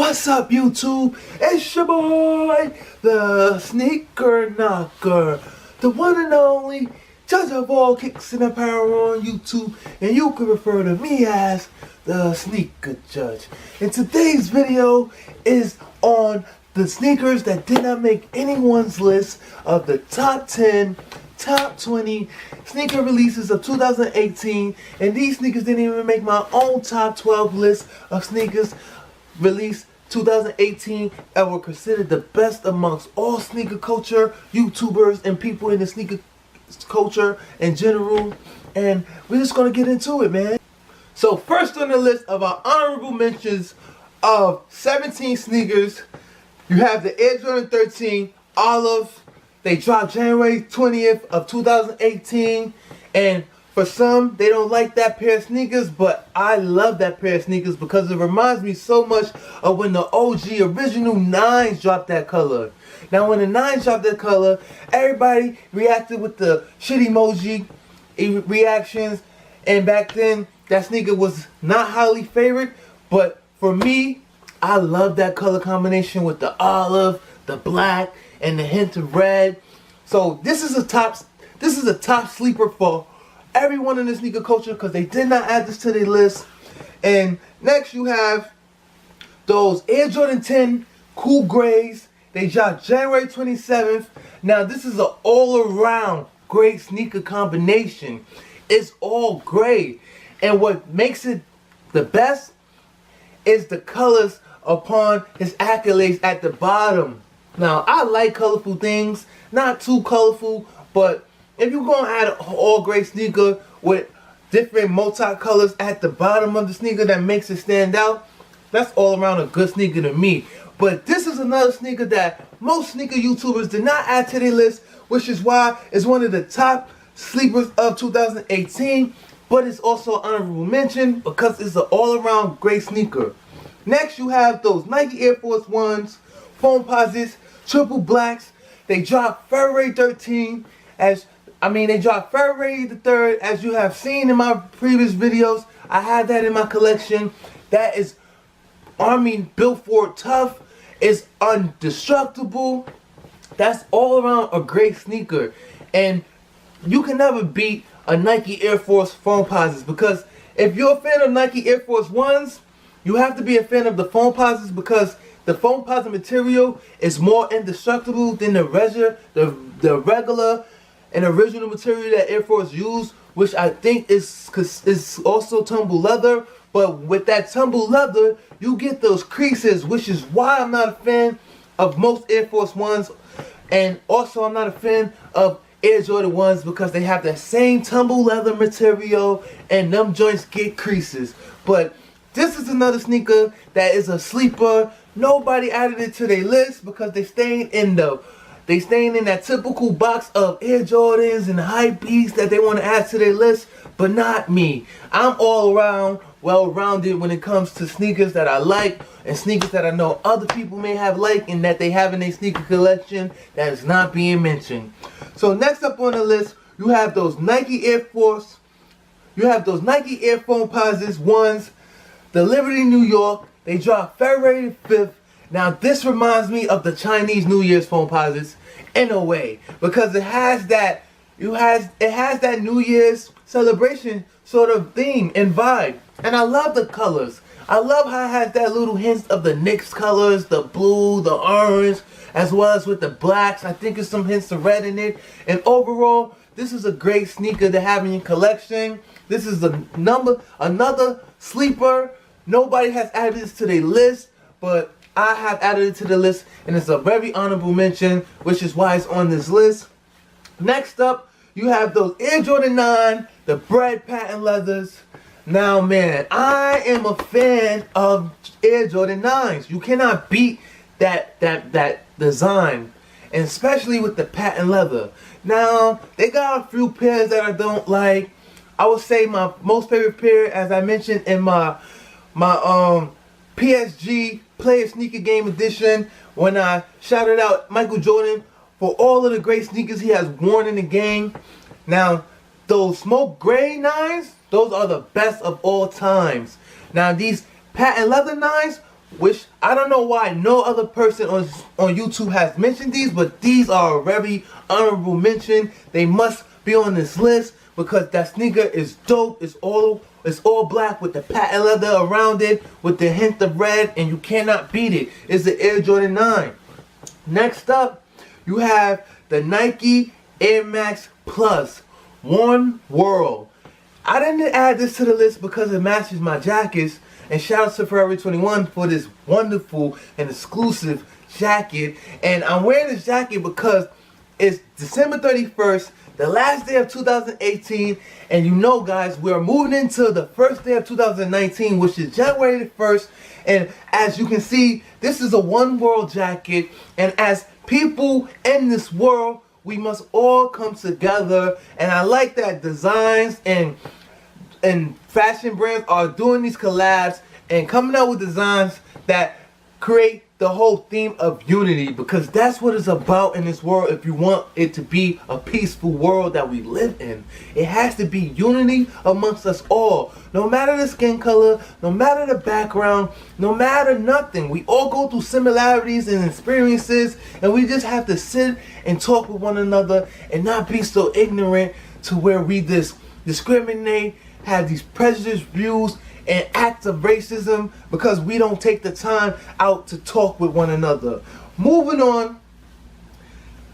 What's up, YouTube? It's your boy, the Sneaker Knocker, the one and only judge of all kicks and apparel on YouTube, and you can refer to me as the Sneaker Judge. And today's video is on the sneakers that did not make anyone's list of the top 10, top 20 sneaker releases of 2018, and these sneakers didn't even make my own top 12 list of sneakers released 2018 and were considered the best amongst all sneaker culture, YouTubers, and people in the sneaker culture in general. And we're just gonna get into it, man. So first on the list of our honorable mentions of 17 sneakers, you have the Air Jordan 13 Olive. They dropped January 20th of 2018, and for some, they don't like that pair of sneakers, but I love that pair of sneakers because it reminds me so much of when the OG original 9s dropped that color. Now when the 9s dropped that color, everybody reacted with the shit emoji reactions, and back then that sneaker was not highly favored, but for me, I love that color combination with the olive, the black, and the hint of red. So this is a top sleeper for everyone in the sneaker culture because they did not add this to their list. And next you have those Air Jordan 10 Cool Grays. They dropped January 27th. Now this is an all-around great sneaker combination. It's all gray, and what makes it the best is the colors upon his accolades at the bottom. Now I like colorful things, not too colorful, but if you're going to add an all gray sneaker with different multi-colors at the bottom of the sneaker that makes it stand out, that's all around a good sneaker to me. But this is another sneaker that most sneaker YouTubers did not add to their list, which is why it's one of the top sleepers of 2018, but it's also an honorable mention because it's an all-around great sneaker. Next you have those Nike Air Force Ones, Foamposites, triple blacks. They dropped February 13th they dropped February the 3rd, as you have seen in my previous videos. I had that in my collection. That is Army built for tough. It's indestructible. That's all around a great sneaker. And you can never beat a Nike Air Force Foamposites, because if you're a fan of Nike Air Force Ones, you have to be a fan of the Foamposites because the Foamposite material is more indestructible than the regular and original material that Air Force used, which I think is also tumble leather. But with that tumble leather, you get those creases, which is why I'm not a fan of most Air Force Ones, and also I'm not a fan of Air Jordan 1s because they have that same tumble leather material and them joints get creases. But this is another sneaker that is a sleeper. Nobody added it to their list because they staying in that typical box of Air Jordans and hype beats that they want to add to their list, but not me. I'm all around well-rounded when it comes to sneakers that I like and sneakers that I know other people may have liked and that they have in their sneaker collection that is not being mentioned. So next up on the list, you have those Nike Air Foamposites Ones, the Liberty New York. They dropped February 5th. Now this reminds me of the Chinese New Year's Foamposites in a way, because it has that New Year's celebration sort of theme and vibe. And I love the colors. I love how it has that little hints of the Knicks colors, the blue, the orange, as well as with the blacks. I think there's some hints of red in it. And overall, this is a great sneaker to have in your collection. This is another sleeper. Nobody has added this to their list, but I have added it to the list, and it's a very honorable mention, which is why it's on this list. Next up, you have those Air Jordan 9, the bread patent leathers. Now, man, I am a fan of Air Jordan 9s. You cannot beat that design, and especially with the patent leather. Now, they got a few pairs that I don't like. I would say my most favorite pair, as I mentioned in my PSG Player Sneaker Game Edition, when I shouted out Michael Jordan for all of the great sneakers he has worn in the game. Now, those smoke gray 9s, those are the best of all times. Now, these patent leather 9s which I don't know why no other person on YouTube has mentioned these, but these are a very honorable mention. They must be on this list because that sneaker is dope. It's all black with the patent leather around it with the hint of red, and you cannot beat it. It's the Air Jordan 9. Next up, you have the Nike Air Max Plus One World. I didn't add this to the list because it matches my jackets. And shout out to Forever 21 for this wonderful and exclusive jacket. And I'm wearing this jacket because it's December 31st, the last day of 2018. And you know, guys, we're moving into the first day of 2019, which is January the 1st. And as you can see, this is a One World jacket. And as people in this world, we must all come together. And I like that designs and fashion brands are doing these collabs and coming out with designs that create the whole theme of unity, because that's what it's about in this world. If you want it to be a peaceful world that we live in, it has to be unity amongst us all. No matter the skin color, no matter the background, no matter nothing. We all go through similarities and experiences, and we just have to sit and talk with one another and not be so ignorant to where we just discriminate, have these prejudiced views and acts of racism because we don't take the time out to talk with one another. Moving on,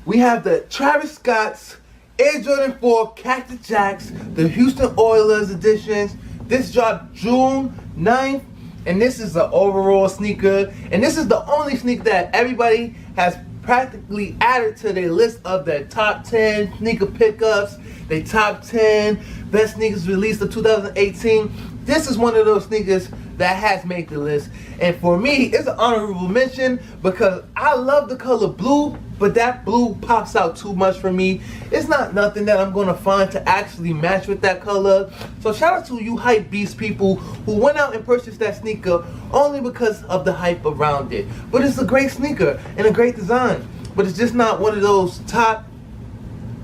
we have the Travis Scott's Air Jordan 4 Cactus Jacks, the Houston Oilers editions. This dropped June 9th, and this is an overall sneaker, and this is the only sneaker that everybody has practically added to their list of their top 10 sneaker pickups, their top 10 best sneakers released of 2018. This is one of those sneakers that has made the list. And for me, it's an honorable mention because I love the color blue, but that blue pops out too much for me. It's not nothing that I'm going to find to actually match with that color. So shout out to you hype beast people who went out and purchased that sneaker only because of the hype around it. But it's a great sneaker and a great design. But it's just not one of those top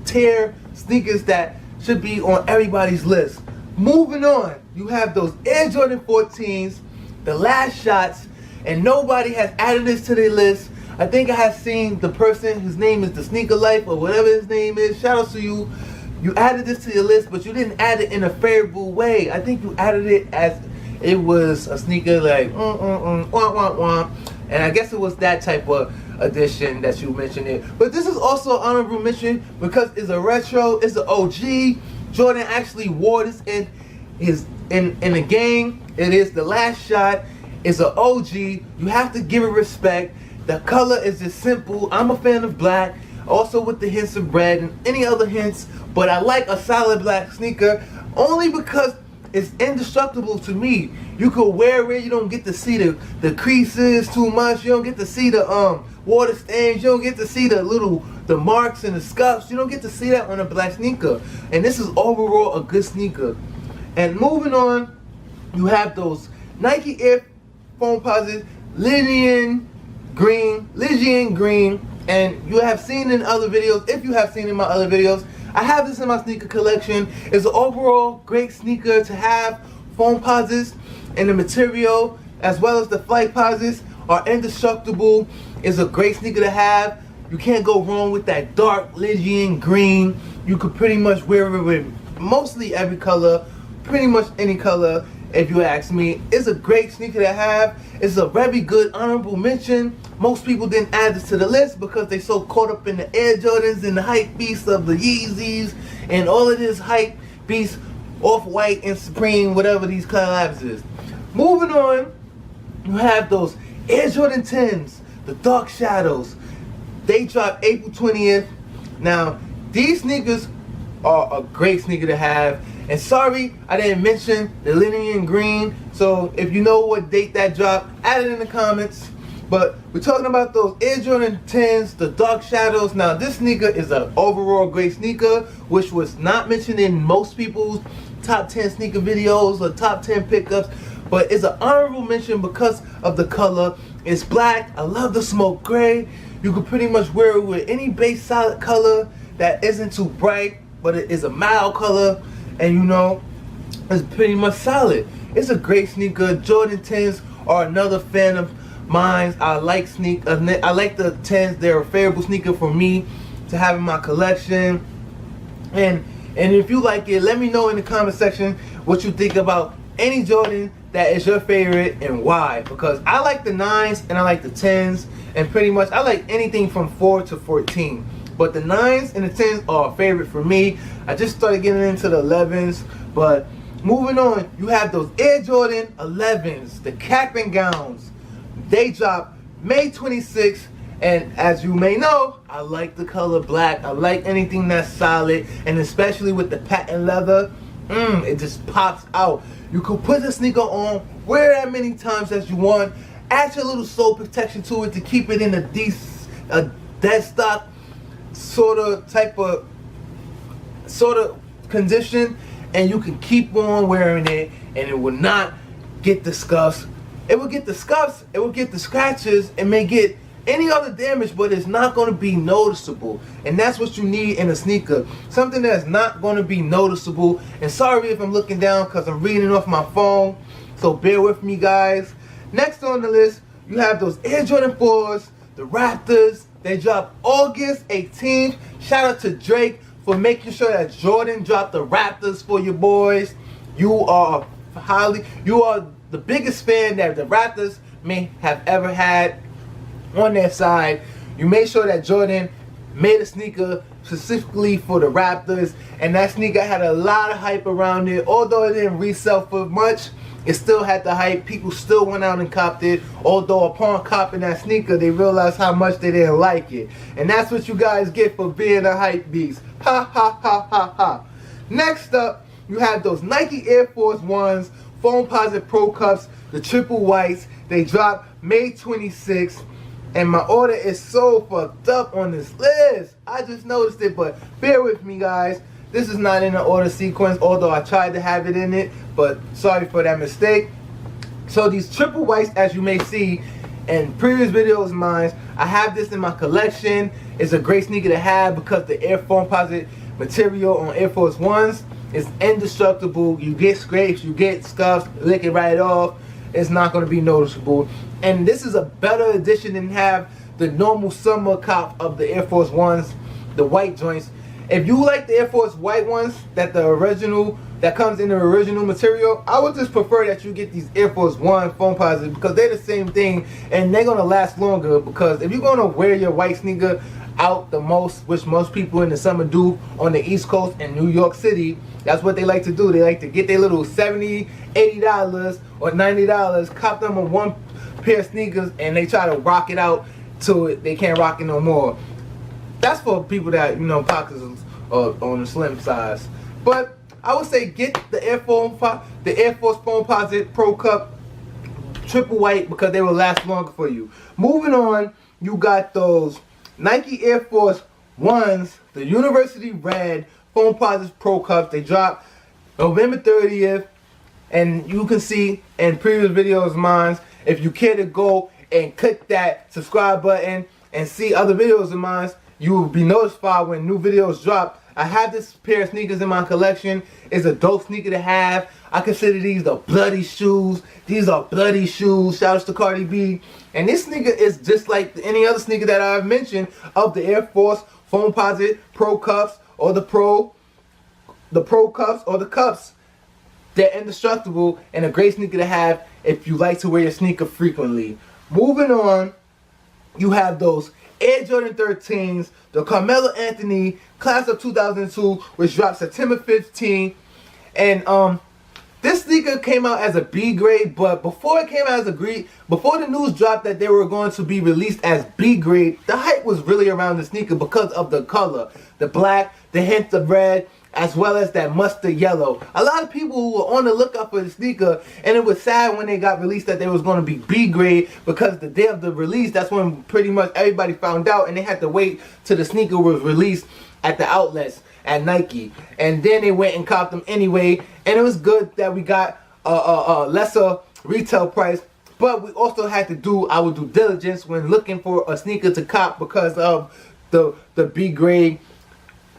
tier sneakers that should be on everybody's list. Moving on, you have those Air Jordan 14s, the last shots, and nobody has added this to their list. I think I have seen the person, his name is the Sneaker Life or whatever his name is. Shout out to you. You added this to your list, but you didn't add it in a favorable way. I think you added it as it was a sneaker like wah wah wah, and I guess it was that type of edition that you mentioned it. But this is also an honorable mention because it's a retro, it's an OG. Jordan actually wore this in a game. It is the last shot. It's an OG. You have to give it respect. The color is just simple. I'm a fan of black, also with the hints of red and any other hints. But I like a solid black sneaker only because it's indestructible to me. You could wear it. You don't get to see the creases too much. You don't get to see the water stains. You don't get to see the marks and the scuffs. You don't get to see that on a black sneaker. And this is overall a good sneaker. And moving on, you have those Nike Air Foamposites Lydian Green, and you have seen in other videos, if you have seen in my other videos, I have this in my sneaker collection. It's an overall great sneaker to have. Foamposites and the material as well as the Flightposites are indestructible. It's a great sneaker to have. You can't go wrong with that dark Lydian green. You could pretty much wear it with mostly every color, pretty much any color if you ask me. It's a great sneaker to have. It's a very good honorable mention. Most people didn't add this to the list because they so caught up in the Air Jordans and the hype beast of the Yeezys and all of this hype beast, Off-White and Supreme, whatever these collabs is. Moving on, you have those Air Jordan 10s, the Dark Shadows. They dropped April 20th. Now, these sneakers are a great sneaker to have. And sorry, I didn't mention the Lydian green. So if you know what date that dropped, add it in the comments. But we're talking about those Air Jordan 10s, the Dark Shadows. Now, this sneaker is an overall great sneaker, which was not mentioned in most people's top 10 sneaker videos or top 10 pickups. But it's an honorable mention because of the color. It's black. I love the smoke gray. You could pretty much wear it with any base solid color that isn't too bright, but it is a mild color. And you know, it's pretty much solid. It's a great sneaker. Jordan 10s are another fan mine. I like I like the 10s. They're a favorable sneaker for me to have in my collection. And if you like it, let me know in the comment section what you think about any Jordan that is your favorite and why. Because I like the 9s and I like the 10s, and pretty much I like anything from 4 to 14. But the 9s and the 10s are a favorite for me. I just started getting into the 11s. But moving on, you have those Air Jordan 11s, the cap and gowns. They drop May 26th. And as you may know, I like the color black. I like anything that's solid, and especially with the patent leather, it just pops out. You can put the sneaker on, wear it as many times as you want, add your little sole protection to it to keep it in a dead stock sort of condition, and you can keep on wearing it, and it will not get the scuffs. It will get the scuffs, it will get the scratches, it may get any other damage, but it's not going to be noticeable. And that's what you need in a sneaker, something that's not going to be noticeable. And sorry if I'm looking down because I'm reading off my phone, so bear with me, guys. Next on the list, you have those Air Jordan 4s, the Raptors. They dropped August 18th. Shout out to Drake for making sure that Jordan dropped the Raptors for your boys. You are the biggest fan that the Raptors may have ever had on their side. You made sure that Jordan made a sneaker specifically for the Raptors, and that sneaker had a lot of hype around it. Although it didn't resell for much, it still had the hype. People still went out and copped it, although upon copping that sneaker they realized how much they didn't like it. And that's what you guys get for being a hype beast. Ha ha ha ha ha. Next up, you have those Nike Air Force Ones Foamposite Pro Cups, the triple whites. They dropped May 26th. And my order is so fucked up on this list. I just noticed it, but bear with me, guys. This is not in the order sequence, although I tried to have it in it, but sorry for that mistake. So these triple whites, as you may see in previous videos of mine, I have this in my collection. It's a great sneaker to have because the Air Foamposite material on Air Force Ones is indestructible. You get scrapes, you get scuffs, lick it right off. It's not going to be noticeable. And this is a better edition than have the normal summer cop of the Air Force Ones, the white joints. If you like the Air Force white ones, that comes in the original material, I would just prefer that you get these Air Force One Foamposite because they're the same thing and they're going to last longer. Because if you're going to wear your white sneaker out the most, which most people in the summer do on the East Coast and New York City, that's what they like to do. They like to get their little $70, $80 or $90, cop them on one pair of sneakers, and they try to rock it out till they can't rock it no more. That's for people that, you know, pockets are on the slim size. But I would say get the Air Force Foamposite Pro Cup triple white because they will last longer for you. Moving on, you got those Nike Air Force Ones, the University Red Foamposite Pro Cups. They dropped November 30th, and you can see in previous videos of mine, if you care to go and click that subscribe button and see other videos of mine, you will be notified when new videos drop. I have this pair of sneakers in my collection. It's a dope sneaker to have. I consider these the bloody shoes. These are bloody shoes. Shout out to Cardi B. And this sneaker is just like any other sneaker that I've mentioned of the Air Force Foamposite Pro Cups or the Pro Cups or the Cups. They're indestructible and a great sneaker to have if you like to wear your sneaker frequently. Moving on, you have those Air Jordan 13s, the Carmelo Anthony class of 2002, which dropped September 15th. And this sneaker came out as a B grade, but before it came out as a grade, before the news dropped that they were going to be released as B grade, the hype was really around the sneaker because of the color, the black, the hint of red, as well as that mustard yellow. A lot of people were on the lookout for the sneaker, and it was sad when they got released that they was going to be B grade, because the day of the release, that's when pretty much everybody found out, and they had to wait till the sneaker was released at the outlets at Nike. And then they went and copped them anyway, and it was good that we got a lesser retail price. But we also had to do our due diligence when looking for a sneaker to cop because of the B grade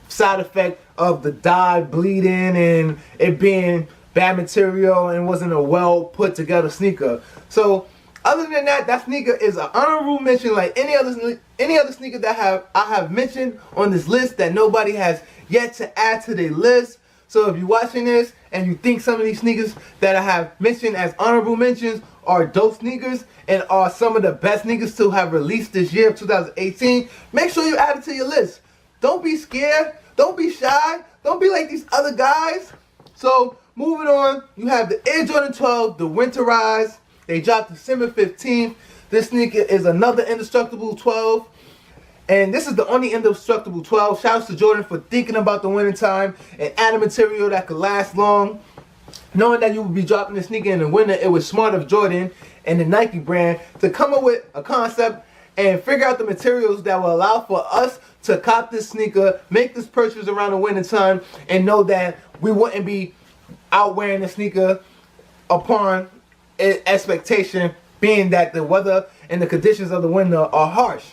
side effect of the dye bleeding and it being bad material and wasn't a well put together sneaker. So Other than that, that sneaker is an honorable mention like any other sneaker that I have mentioned on this list that nobody has yet to add to their list. So if you're watching this and you think some of these sneakers that I have mentioned as honorable mentions are dope sneakers and are some of the best sneakers to have released this year of 2018, make sure you add it to your list. Don't be scared. Don't be shy. Don't be like these other guys. So moving on, you have the Air Jordan 12, the Winterize. They dropped December 15th. This sneaker is another indestructible 12. And this is the only indestructible 12. Shouts to Jordan for thinking about the winter time and adding material that could last long. Knowing that you would be dropping this sneaker in the winter, it was smart of Jordan and the Nike brand to come up with a concept and figure out the materials that will allow for us to cop this sneaker, make this purchase around the winter time, and know that we wouldn't be out wearing the sneaker upon expectation being that the weather and the conditions of the winter are harsh.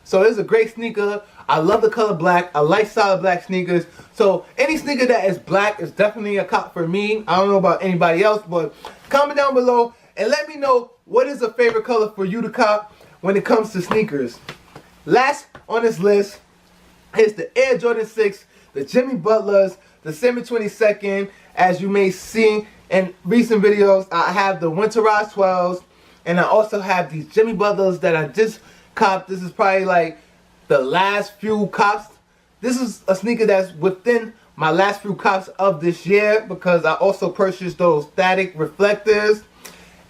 So it's a great sneaker. I love the color black. I like solid black sneakers. So any sneaker that is black is definitely a cop for me. I don't know about anybody else, but comment down below and let me know what is a favorite color for you to cop when it comes to sneakers. Last on this list is the Air Jordan 6, the Jimmy Butlers, December 22nd. As you may see in recent videos, I have the Winterize 12s, and I also have these Jimmy Butlers that I just copped. This is probably like the last few cops. This is a sneaker that's within my last few cops of this year because I also purchased those static reflectors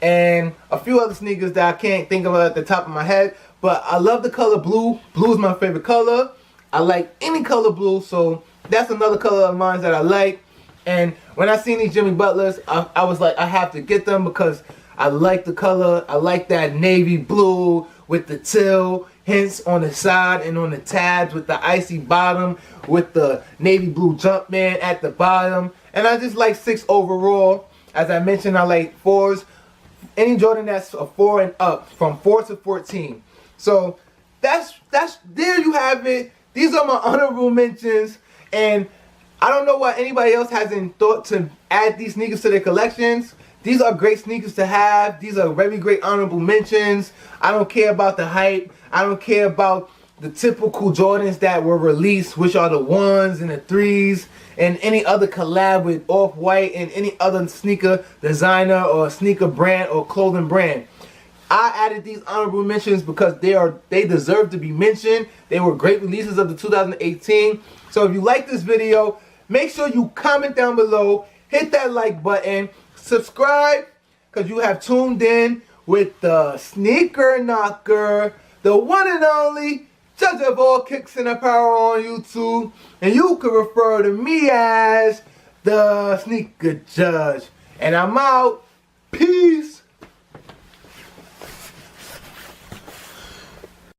and a few other sneakers that I can't think of at the top of my head. But I love the color blue. Blue is my favorite color. I like any color blue, so that's another color of mine that I like. And when I seen these Jimmy Butlers, I was like, I have to get them because I like the color. I like that navy blue with the teal hints on the side and on the tabs with the icy bottom with the navy blue Jumpman at the bottom. And I just like 6 overall. As I mentioned, I like 4s. Any Jordan that's a 4 and up, from 4 to 14. So that's there you have it. These are my honorable mentions, and I don't know why anybody else hasn't thought to add these sneakers to their collections. These are great sneakers to have. These are very great honorable mentions. I don't care about the hype. I don't care about the typical Jordans that were released, which are the 1s and the 3s, and any other collab with Off-White and any other sneaker designer or sneaker brand or clothing brand. I added these honorable mentions because they deserve to be mentioned. They were great releases of the 2018. So if you like this video, make sure you comment down below, hit that like button, subscribe, because you have tuned in with the Sneaker Knocker, the one and only judge of all kicks and apparel on YouTube. And you can refer to me as the Sneaker Judge. And I'm out. Peace.